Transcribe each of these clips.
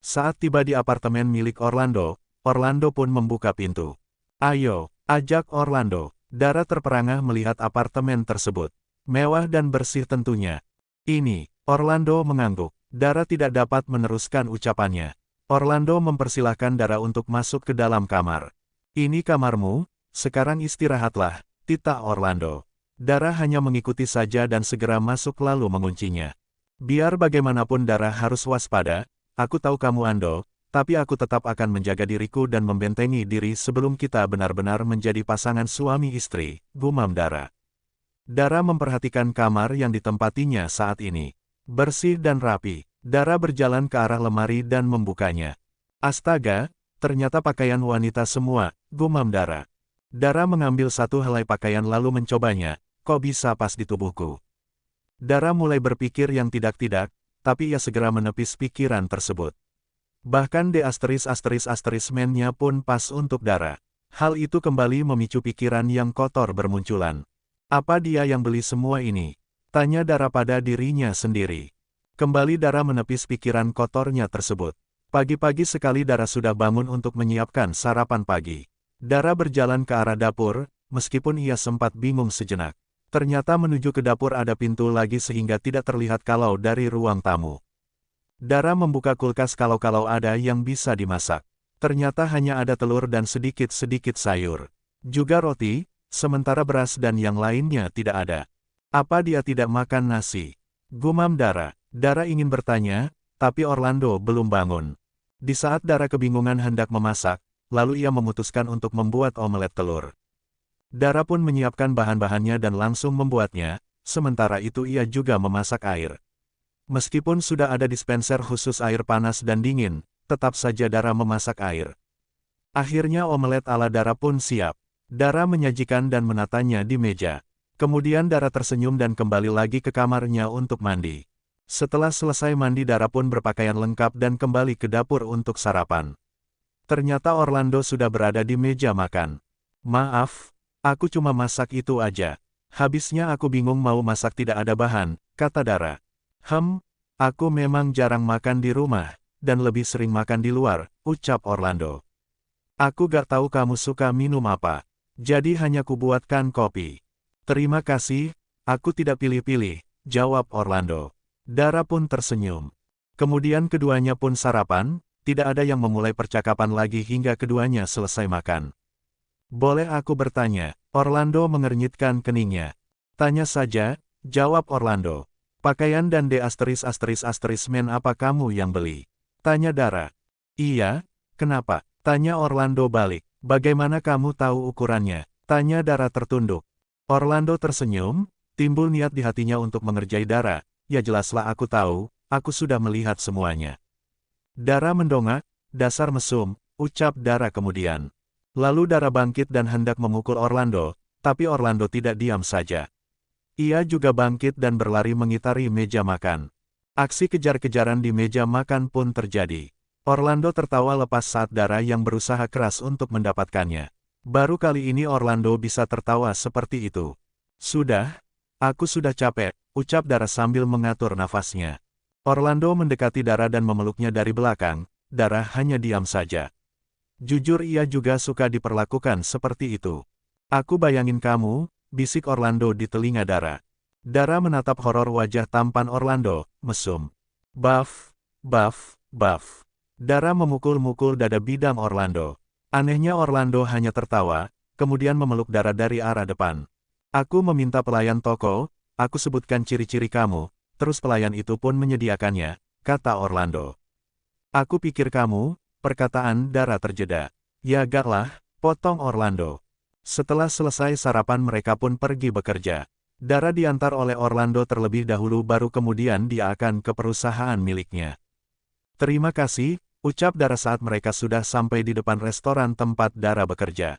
Saat tiba di apartemen milik Orlando, Orlando pun membuka pintu. Ayo, ajak Orlando. Dara terperangah melihat apartemen tersebut. Mewah dan bersih tentunya. Ini, Orlando mengangguk. Dara tidak dapat meneruskan ucapannya. Orlando mempersilahkan Dara untuk masuk ke dalam kamar. Ini kamarmu, sekarang istirahatlah, titah Orlando. Dara hanya mengikuti saja dan segera masuk lalu menguncinya. Biar bagaimanapun Dara harus waspada, aku tahu kamu Ando, tapi aku tetap akan menjaga diriku dan membentengi diri sebelum kita benar-benar menjadi pasangan suami istri, gumam Dara. Dara memperhatikan kamar yang ditempatinya saat ini. Bersih dan rapi. Dara berjalan ke arah lemari dan membukanya. Astaga, ternyata pakaian wanita semua, gumam Dara. Dara mengambil satu helai pakaian lalu mencobanya, kok bisa pas di tubuhku. Dara mulai berpikir yang tidak-tidak, tapi ia segera menepis pikiran tersebut. Bahkan D******-nya pun pas untuk Dara. Hal itu kembali memicu pikiran yang kotor bermunculan. Apa dia yang beli semua ini? Tanya Dara pada dirinya sendiri. Kembali Dara menepis pikiran kotornya tersebut. Pagi-pagi sekali Dara sudah bangun untuk menyiapkan sarapan pagi. Dara berjalan ke arah dapur, meskipun ia sempat bingung sejenak. Ternyata menuju ke dapur ada pintu lagi sehingga tidak terlihat kalau dari ruang tamu. Dara membuka kulkas kalau ada yang bisa dimasak. Ternyata hanya ada telur dan sedikit-sedikit sayur. Juga roti, sementara beras dan yang lainnya tidak ada. Apa dia tidak makan nasi? Gumam Dara. Dara ingin bertanya, tapi Orlando belum bangun. Di saat Dara kebingungan hendak memasak, lalu ia memutuskan untuk membuat omelet telur. Dara pun menyiapkan bahan-bahannya dan langsung membuatnya, sementara itu ia juga memasak air. Meskipun sudah ada dispenser khusus air panas dan dingin, tetap saja Dara memasak air. Akhirnya omelet ala Dara pun siap. Dara menyajikan dan menatanya di meja. Kemudian Dara tersenyum dan kembali lagi ke kamarnya untuk mandi. Setelah selesai mandi Dara pun berpakaian lengkap dan kembali ke dapur untuk sarapan. Ternyata Orlando sudah berada di meja makan. Maaf, aku cuma masak itu aja. Habisnya aku bingung mau masak tidak ada bahan, kata Dara. Aku memang jarang makan di rumah, dan lebih sering makan di luar, ucap Orlando. Aku gak tahu kamu suka minum apa, jadi hanya kubuatkan kopi. Terima kasih, aku tidak pilih-pilih, jawab Orlando. Dara pun tersenyum. Kemudian keduanya pun sarapan, tidak ada yang memulai percakapan lagi hingga keduanya selesai makan. Boleh aku bertanya? Orlando mengernyitkan keningnya. Tanya saja, jawab Orlando. Pakaian dan men apa kamu yang beli? Tanya Dara. Iya, kenapa? Tanya Orlando balik. Bagaimana kamu tahu ukurannya? Tanya Dara tertunduk. Orlando tersenyum, timbul niat di hatinya untuk mengerjai Dara. Ya jelaslah aku tahu, aku sudah melihat semuanya. Dara mendongak, dasar mesum, ucap Dara kemudian. Lalu Dara bangkit dan hendak memukul Orlando, tapi Orlando tidak diam saja. Ia juga bangkit dan berlari mengitari meja makan. Aksi kejar-kejaran di meja makan pun terjadi. Orlando tertawa lepas saat Dara yang berusaha keras untuk mendapatkannya. Baru kali ini Orlando bisa tertawa seperti itu. Sudah, aku sudah capek, ucap Dara sambil mengatur nafasnya. Orlando mendekati Dara dan memeluknya dari belakang, Dara hanya diam saja. Jujur ia juga suka diperlakukan seperti itu. Aku bayangin kamu, bisik Orlando di telinga Dara. Dara menatap horor wajah tampan Orlando, mesum. Buff. Dara memukul-mukul dada bidang Orlando. Anehnya Orlando hanya tertawa, kemudian memeluk Dara dari arah depan. Aku meminta pelayan toko, aku sebutkan ciri-ciri kamu, terus pelayan itu pun menyediakannya, kata Orlando. Aku pikir kamu, perkataan Dara terjeda. Ya gaklah, potong Orlando. Setelah selesai sarapan mereka pun pergi bekerja. Dara diantar oleh Orlando terlebih dahulu baru kemudian dia akan ke perusahaan miliknya. Terima kasih, ucap Dara saat mereka sudah sampai di depan restoran tempat Dara bekerja.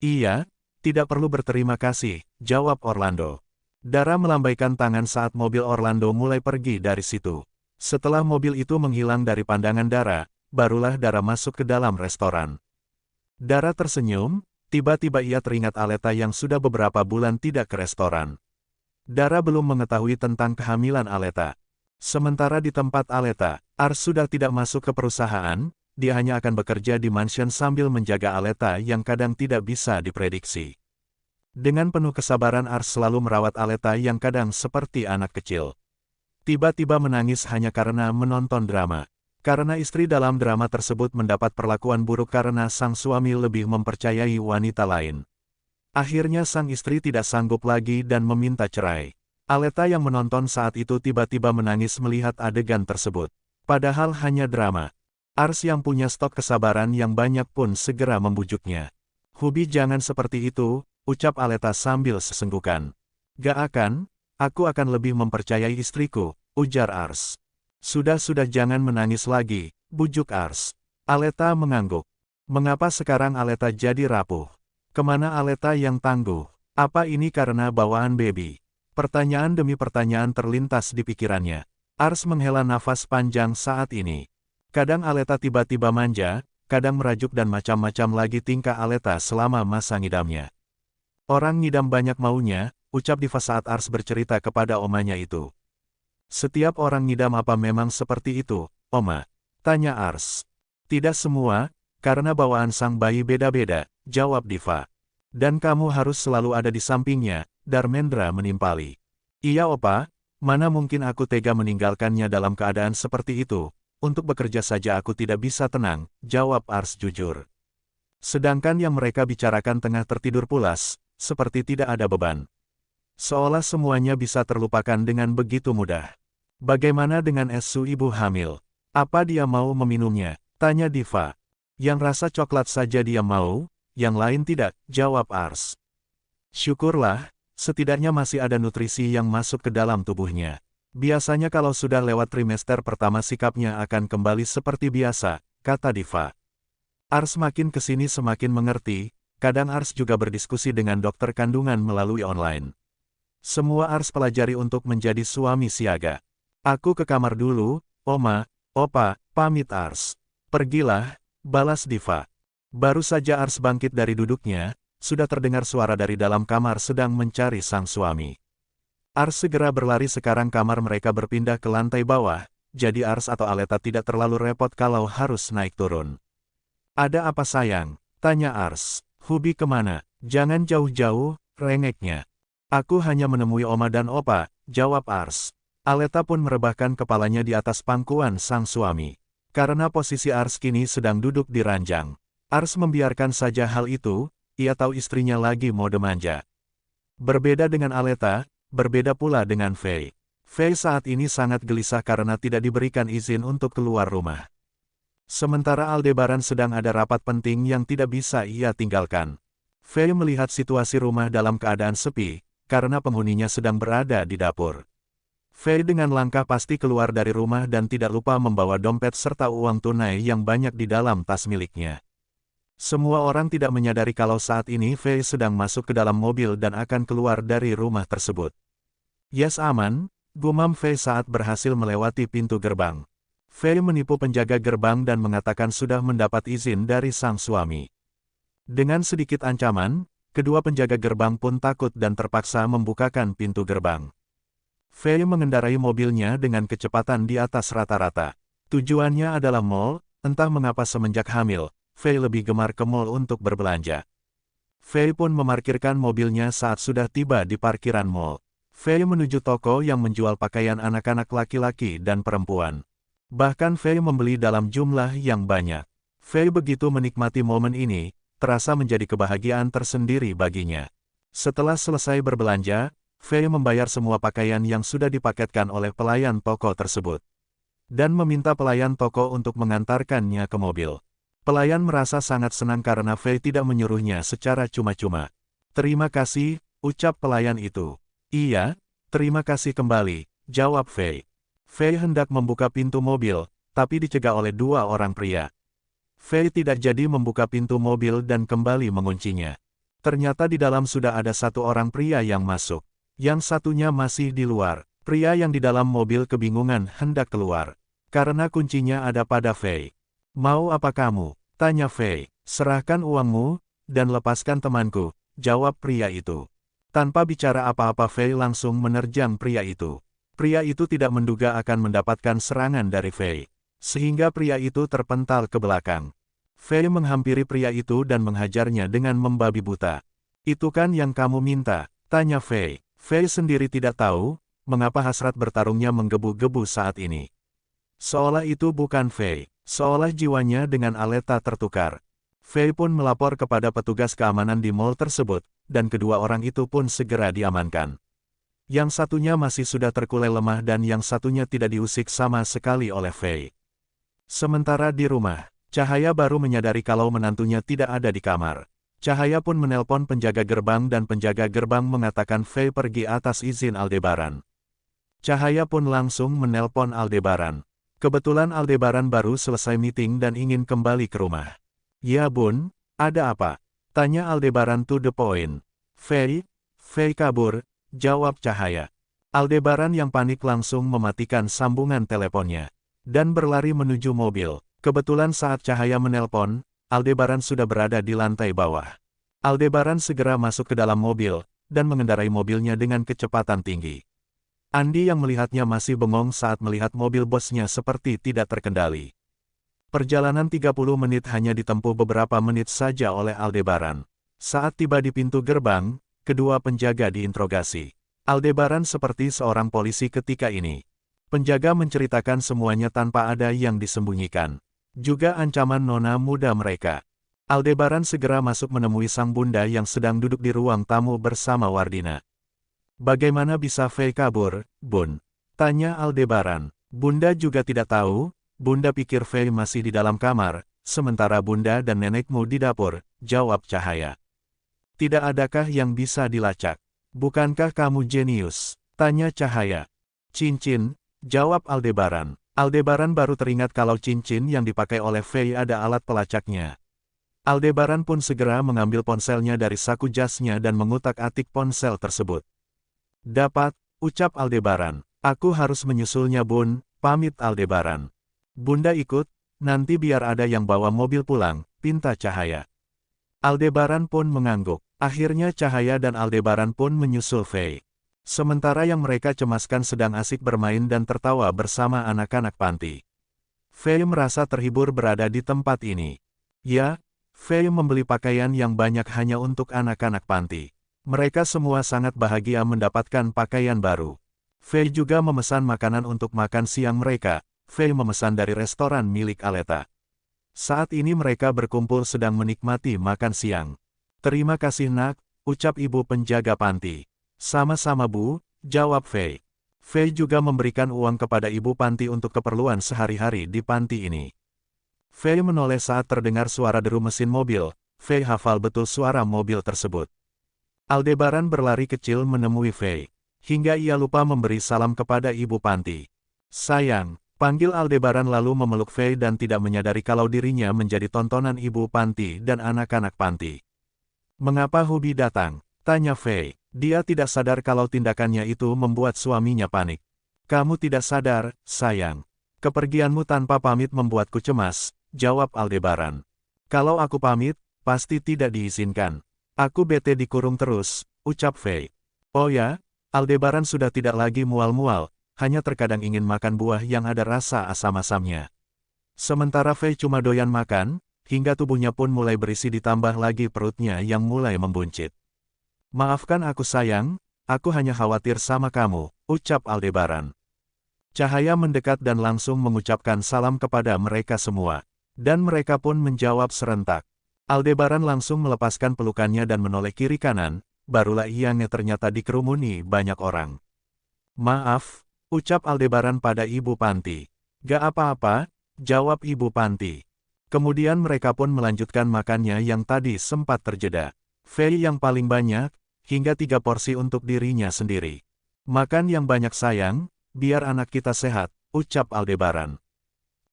Iya, tidak perlu berterima kasih, jawab Orlando. Dara melambaikan tangan saat mobil Orlando mulai pergi dari situ. Setelah mobil itu menghilang dari pandangan Dara, barulah Dara masuk ke dalam restoran. Dara tersenyum, tiba-tiba ia teringat Aleta yang sudah beberapa bulan tidak ke restoran. Dara belum mengetahui tentang kehamilan Aleta. Sementara di tempat Aleta, Ars sudah tidak masuk ke perusahaan, dia hanya akan bekerja di mansion sambil menjaga Aleta yang kadang tidak bisa diprediksi. Dengan penuh kesabaran Ars selalu merawat Aleta yang kadang seperti anak kecil. Tiba-tiba menangis hanya karena menonton drama. Karena istri dalam drama tersebut mendapat perlakuan buruk karena sang suami lebih mempercayai wanita lain. Akhirnya sang istri tidak sanggup lagi dan meminta cerai. Aleta yang menonton saat itu tiba-tiba menangis melihat adegan tersebut. Padahal hanya drama. Ars yang punya stok kesabaran yang banyak pun segera membujuknya. "Hubi, jangan seperti itu," ucap Aleta sambil sesenggukan. "Gak akan, aku akan lebih mempercayai istriku," ujar Ars. Sudah jangan menangis lagi," bujuk Ars. Aleta mengangguk. Mengapa sekarang Aleta jadi rapuh? Kemana Aleta yang tangguh? Apa ini karena bawaan baby? Pertanyaan demi pertanyaan terlintas di pikirannya. Ars menghela nafas panjang saat ini. Kadang Aleta tiba-tiba manja, kadang merajuk dan macam-macam lagi tingkah Aleta selama masa ngidamnya. "Orang ngidam banyak maunya," ucap Diva saat Ars bercerita kepada omanya itu. "Setiap orang ngidam apa memang seperti itu, Oma?" tanya Ars. "Tidak semua, karena bawaan sang bayi beda-beda," jawab Diva. "Dan kamu harus selalu ada di sampingnya," Dharmendra menimpali. "Iya Opa, mana mungkin aku tega meninggalkannya dalam keadaan seperti itu, untuk bekerja saja aku tidak bisa tenang," jawab Ars jujur. Sedangkan yang mereka bicarakan tengah tertidur pulas, seperti tidak ada beban. Seolah semuanya bisa terlupakan dengan begitu mudah. "Bagaimana dengan es su ibu hamil? Apa dia mau meminumnya?" tanya Diva. "Yang rasa coklat saja dia mau, yang lain tidak," jawab Ars. "Syukurlah, setidaknya masih ada nutrisi yang masuk ke dalam tubuhnya. Biasanya kalau sudah lewat trimester pertama sikapnya akan kembali seperti biasa," kata Diva. Ars makin kesini semakin mengerti, kadang Ars juga berdiskusi dengan dokter kandungan melalui online. Semua Ars pelajari untuk menjadi suami siaga. "Aku ke kamar dulu, Oma, Opa," pamit Ars. "Pergilah," balas Diva. Baru saja Ars bangkit dari duduknya, sudah terdengar suara dari dalam kamar sedang mencari sang suami. Ars segera berlari. Sekarang kamar mereka berpindah ke lantai bawah, jadi Ars atau Aleta tidak terlalu repot kalau harus naik turun. "Ada apa sayang?" tanya Ars. "Hubi kemana?" "Jangan jauh-jauh," rengeknya. "Aku hanya menemui Oma dan Opa," jawab Ars. Aleta pun merebahkan kepalanya di atas pangkuan sang suami. Karena posisi Ars kini sedang duduk di ranjang, Ars membiarkan saja hal itu. Ia tahu istrinya lagi mode manja. Berbeda dengan Aleta, berbeda pula dengan Faye. Faye saat ini sangat gelisah karena tidak diberikan izin untuk keluar rumah. Sementara Aldebaran sedang ada rapat penting yang tidak bisa ia tinggalkan. Faye melihat situasi rumah dalam keadaan sepi, karena penghuninya sedang berada di dapur. Faye dengan langkah pasti keluar dari rumah dan tidak lupa membawa dompet serta uang tunai yang banyak di dalam tas miliknya. Semua orang tidak menyadari kalau saat ini Faye sedang masuk ke dalam mobil dan akan keluar dari rumah tersebut. "Yes, aman," gumam Faye saat berhasil melewati pintu gerbang. Faye menipu penjaga gerbang dan mengatakan sudah mendapat izin dari sang suami. Dengan sedikit ancaman, kedua penjaga gerbang pun takut dan terpaksa membukakan pintu gerbang. Faye mengendarai mobilnya dengan kecepatan di atas rata-rata. Tujuannya adalah mall, entah mengapa semenjak hamil, Faye lebih gemar ke mall untuk berbelanja. Faye pun memarkirkan mobilnya saat sudah tiba di parkiran mall. Faye menuju toko yang menjual pakaian anak-anak laki-laki dan perempuan. Bahkan Faye membeli dalam jumlah yang banyak. Faye begitu menikmati momen ini, terasa menjadi kebahagiaan tersendiri baginya. Setelah selesai berbelanja, Faye membayar semua pakaian yang sudah dipaketkan oleh pelayan toko tersebut. Dan meminta pelayan toko untuk mengantarkannya ke mobil. Pelayan merasa sangat senang karena Faye tidak menyuruhnya secara cuma-cuma. "Terima kasih," ucap pelayan itu. "Iya, terima kasih kembali," jawab Faye. Faye hendak membuka pintu mobil, tapi dicegah oleh dua orang pria. Faye tidak jadi membuka pintu mobil dan kembali menguncinya. Ternyata di dalam sudah ada satu orang pria yang masuk. Yang satunya masih di luar. Pria yang di dalam mobil kebingungan hendak keluar. Karena kuncinya ada pada Faye. "Mau apa kamu?" tanya Faye. "Serahkan uangmu, dan lepaskan temanku," jawab pria itu. Tanpa bicara apa-apa Faye langsung menerjang pria itu. Pria itu tidak menduga akan mendapatkan serangan dari Fei, sehingga pria itu terpental ke belakang. Fei menghampiri pria itu dan menghajarnya dengan membabi buta. "Itu kan yang kamu minta?" tanya Fei. Fei sendiri tidak tahu, mengapa hasrat bertarungnya menggebu-gebu saat ini. Seolah itu bukan Fei, seolah jiwanya dengan Aleta tertukar. Fei pun melapor kepada petugas keamanan di mall tersebut, dan kedua orang itu pun segera diamankan. Yang satunya masih sudah terkulai lemah dan yang satunya tidak diusik sama sekali oleh Fei. Sementara di rumah, Cahaya baru menyadari kalau menantunya tidak ada di kamar. Cahaya pun menelpon penjaga gerbang dan penjaga gerbang mengatakan Fei pergi atas izin Aldebaran. Cahaya pun langsung menelpon Aldebaran. Kebetulan Aldebaran baru selesai meeting dan ingin kembali ke rumah. "Ya Bun, ada apa?" tanya Aldebaran to the point. Fei kabur," jawab Cahaya. Aldebaran yang panik langsung mematikan sambungan teleponnya, dan berlari menuju mobil. Kebetulan saat Cahaya menelpon, Aldebaran sudah berada di lantai bawah. Aldebaran segera masuk ke dalam mobil, dan mengendarai mobilnya dengan kecepatan tinggi. Andi yang melihatnya masih bengong saat melihat mobil bosnya seperti tidak terkendali. Perjalanan 30 menit hanya ditempuh beberapa menit saja oleh Aldebaran. Saat tiba di pintu gerbang, kedua penjaga diinterogasi. Aldebaran seperti seorang polisi ketika ini. Penjaga menceritakan semuanya tanpa ada yang disembunyikan. Juga ancaman nona muda mereka. Aldebaran segera masuk menemui sang bunda yang sedang duduk di ruang tamu bersama Wardina. "Bagaimana bisa Fei kabur, Bun?" tanya Aldebaran. Bunda juga tidak tahu, Bunda pikir Fei masih di dalam kamar, sementara Bunda dan nenekmu di dapur, jawab Cahaya. "Tidak adakah yang bisa dilacak? Bukankah kamu jenius?" tanya Cahaya. "Cincin," jawab Aldebaran. Aldebaran baru teringat kalau cincin yang dipakai oleh Fei ada alat pelacaknya. Aldebaran pun segera mengambil ponselnya dari saku jasnya dan mengutak-atik ponsel tersebut. "Dapat," ucap Aldebaran. "Aku harus menyusulnya Bun," pamit Aldebaran. "Bunda ikut, nanti biar ada yang bawa mobil pulang," pinta Cahaya. Aldebaran pun mengangguk. Akhirnya Cahaya dan Aldebaran pun menyusul Fei. Sementara yang mereka cemaskan sedang asik bermain dan tertawa bersama anak-anak panti. Fei merasa terhibur berada di tempat ini. Ya, Fei membeli pakaian yang banyak hanya untuk anak-anak panti. Mereka semua sangat bahagia mendapatkan pakaian baru. Fei juga memesan makanan untuk makan siang mereka. Fei memesan dari restoran milik Aleta. Saat ini mereka berkumpul sedang menikmati makan siang. "Terima kasih nak," ucap ibu penjaga panti. "Sama-sama Bu," jawab Fei. Fei juga memberikan uang kepada ibu panti untuk keperluan sehari-hari di panti ini. Fei menoleh saat terdengar suara deru mesin mobil. Fei hafal betul suara mobil tersebut. Aldebaran berlari kecil menemui Fei, hingga ia lupa memberi salam kepada ibu panti. "Sayang," panggil Aldebaran lalu memeluk Fei dan tidak menyadari kalau dirinya menjadi tontonan ibu panti dan anak-anak panti. "Mengapa Hubi datang?" tanya Fei. Dia tidak sadar kalau tindakannya itu membuat suaminya panik. "Kamu tidak sadar, sayang. Kepergianmu tanpa pamit membuatku cemas," jawab Aldebaran. "Kalau aku pamit, pasti tidak diizinkan. Aku bete dikurung terus," ucap Fei. "Oh ya?" Aldebaran sudah tidak lagi mual-mual, hanya terkadang ingin makan buah yang ada rasa asam-asamnya. Sementara Fei cuma doyan makan, hingga tubuhnya pun mulai berisi ditambah lagi perutnya yang mulai membuncit. "Maafkan aku sayang, aku hanya khawatir sama kamu," ucap Aldebaran. Cahaya mendekat dan langsung mengucapkan salam kepada mereka semua. Dan mereka pun menjawab serentak. Aldebaran langsung melepaskan pelukannya dan menoleh kiri kanan, barulah ia ternyata dikerumuni banyak orang. "Maaf," ucap Aldebaran pada ibu panti. "Gak apa-apa," jawab ibu panti. Kemudian mereka pun melanjutkan makannya yang tadi sempat terjeda. Fei yang paling banyak, hingga 3 porsi untuk dirinya sendiri. "Makan yang banyak sayang, biar anak kita sehat," ucap Aldebaran.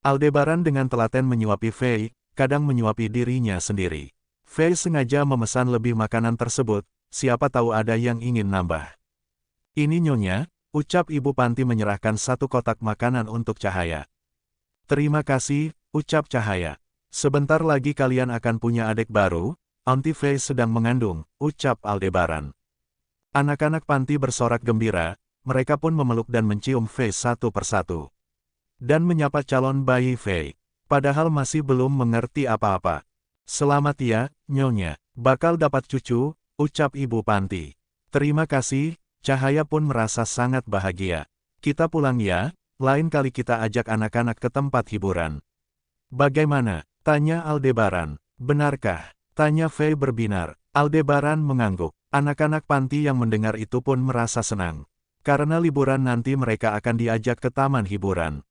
Aldebaran dengan telaten menyuapi Fei, kadang menyuapi dirinya sendiri. Fei sengaja memesan lebih makanan tersebut, siapa tahu ada yang ingin nambah. "Ini nyonya," ucap ibu panti menyerahkan 1 kotak makanan untuk Cahaya. "Terima kasih," ucap Cahaya. "Sebentar lagi kalian akan punya adik baru, Auntie Fei sedang mengandung," ucap Aldebaran. Anak-anak panti bersorak gembira, mereka pun memeluk dan mencium Fei satu persatu. Dan menyapa calon bayi Fei. Padahal masih belum mengerti apa-apa. Selamat ya, Nyonya. Bakal dapat cucu, ucap Ibu Panti. Terima kasih, Cahaya pun merasa sangat bahagia. Kita pulang ya, lain kali kita ajak anak-anak ke tempat hiburan. Bagaimana? Tanya Aldebaran. Benarkah? Tanya Fei berbinar. Aldebaran mengangguk. Anak-anak panti yang mendengar itu pun merasa senang. Karena liburan nanti mereka akan diajak ke taman hiburan.